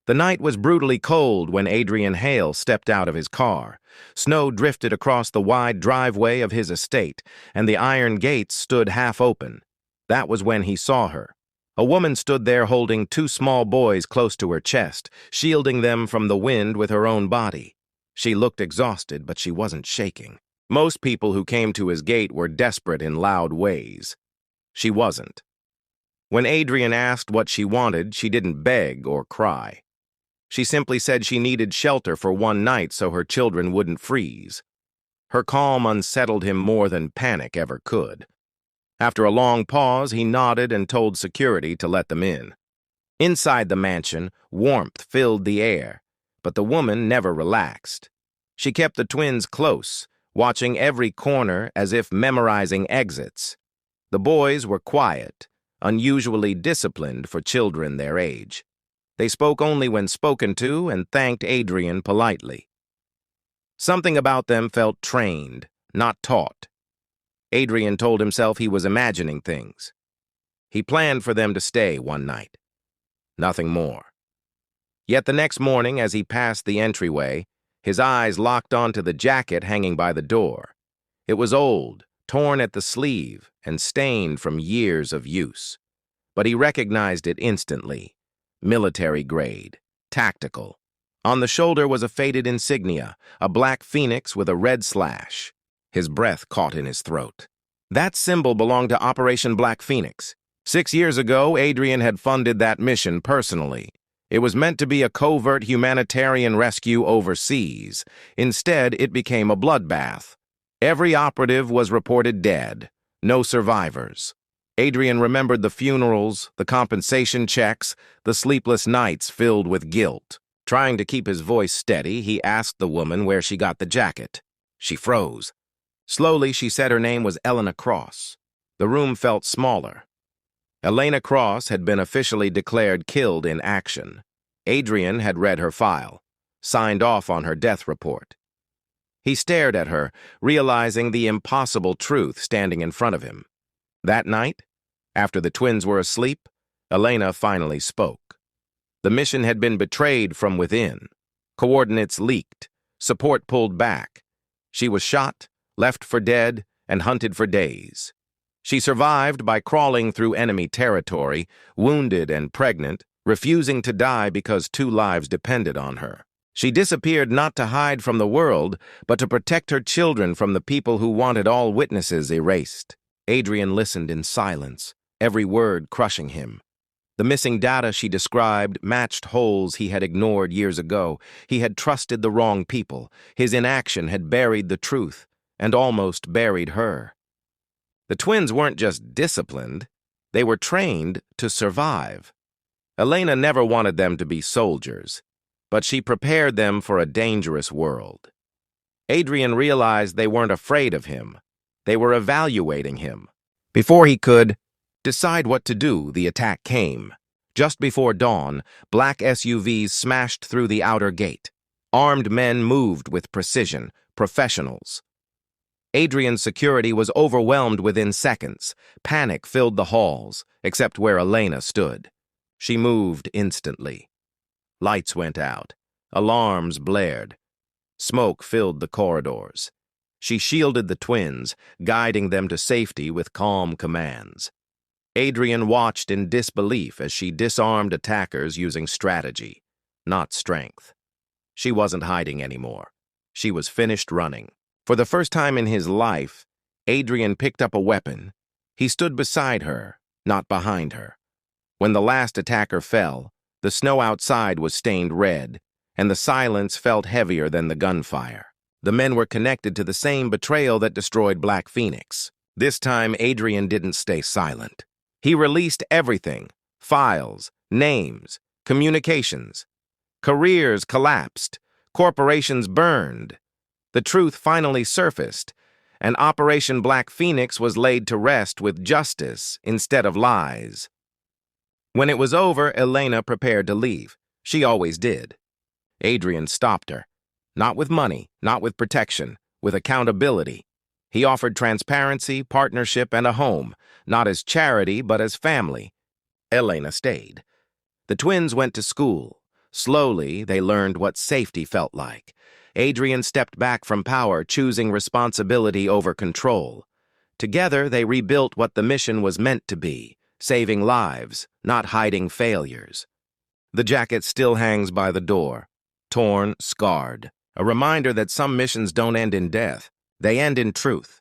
The night was brutally cold when Adrian Hale stepped out of his car. Snow drifted across the wide driveway of his estate, and the iron gates stood half open. That was when he saw her. A woman stood there holding two small boys close to her chest, shielding them from the wind with her own body. She looked exhausted, but she wasn't shaking. Most people who came to his gate were desperate in loud ways. She wasn't. When Adrian asked what she wanted, she didn't beg or cry. She simply said she needed shelter for one night so her children wouldn't freeze. Her calm unsettled him more than panic ever could. After a long pause, he nodded and told security to let them in. Inside the mansion, warmth filled the air, but the woman never relaxed. She kept the twins close, watching every corner as if memorizing exits. The boys were quiet, unusually disciplined for children their age. They spoke only when spoken to and thanked Adrian politely. Something about them felt trained, not taught. Adrian told himself he was imagining things. He planned for them to stay one night. Nothing more. Yet the next morning, as he passed the entryway, his eyes locked onto the jacket hanging by the door. It was old, torn at the sleeve, and stained from years of use. But he recognized it instantly. Military grade, tactical. On the shoulder was a faded insignia, a black phoenix with a red slash. His breath caught in his throat. That symbol belonged to Operation Black Phoenix. 6 years ago, Adrian had funded that mission personally. It was meant to be a covert humanitarian rescue overseas. Instead, it became a bloodbath. Every operative was reported dead. No survivors. Adrian remembered the funerals, the compensation checks, the sleepless nights filled with guilt. Trying to keep his voice steady, he asked the woman where she got the jacket. She froze. Slowly, she said her name was Elena Cross. The room felt smaller. Elena Cross had been officially declared killed in action. Adrian had read her file, signed off on her death report. He stared at her, realizing the impossible truth standing in front of him. That night, after the twins were asleep, Elena finally spoke. The mission had been betrayed from within. Coordinates leaked, support pulled back. She was shot, left for dead, and hunted for days. She survived by crawling through enemy territory, wounded and pregnant, refusing to die because 2 lives depended on her. She disappeared not to hide from the world, but to protect her children from the people who wanted all witnesses erased. Adrian listened in silence, every word crushing him. The missing data she described matched holes he had ignored years ago. He had trusted the wrong people. His inaction had buried the truth, and almost buried her. The twins weren't just disciplined, they were trained to survive. Elena never wanted them to be soldiers, but she prepared them for a dangerous world. Adrian realized they weren't afraid of him. They were evaluating him. Before he could decide what to do, the attack came. Just before dawn, black SUVs smashed through the outer gate. Armed men moved with precision, professionals. Adrian's security was overwhelmed within seconds. Panic filled the halls, except where Elena stood. She moved instantly. Lights went out. Alarms blared. Smoke filled the corridors. She shielded the twins, guiding them to safety with calm commands. Adrian watched in disbelief as she disarmed attackers using strategy, not strength. She wasn't hiding anymore. She was finished running. For the first time in his life, Adrian picked up a weapon. He stood beside her, not behind her. When the last attacker fell, the snow outside was stained red, and the silence felt heavier than the gunfire. The men were connected to the same betrayal that destroyed Black Phoenix. This time, Adrian didn't stay silent. He released everything: files, names, communications. Careers collapsed. Corporations burned. The truth finally surfaced, and Operation Black Phoenix was laid to rest with justice instead of lies. When it was over, Elena prepared to leave. She always did. Adrian stopped her. Not with money, not with protection, with accountability. He offered transparency, partnership, and a home, not as charity, but as family. Elena stayed. The twins went to school. Slowly, they learned what safety felt like. Adrian stepped back from power, choosing responsibility over control. Together, they rebuilt what the mission was meant to be, saving lives, not hiding failures. The jacket still hangs by the door, torn, scarred, a reminder that some missions don't end in death. They end in truth.